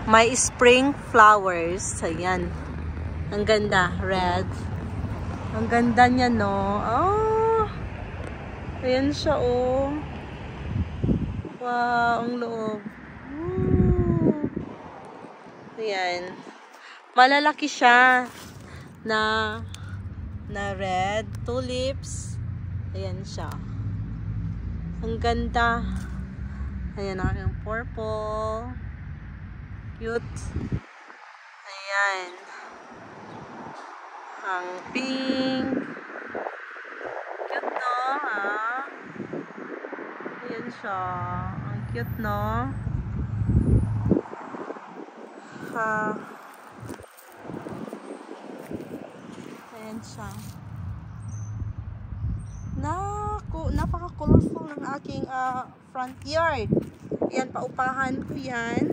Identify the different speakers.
Speaker 1: May spring flowers. Ayan. Ang ganda. Red. Ang ganda niya, no? Oh! Ayan siya, oh. Wow, ang loob. Ayan. Malalaki siya na red. Tulips. Ayan siya. Ang ganda. Ayan ang purple. Cute. Ayan. Ang pink. Cute, no? Ha? Ayan siya. Ang cute, no? Ha. Ayan siya. Napaka-colorful ng aking front yard. Ayan, paupahan ko yan.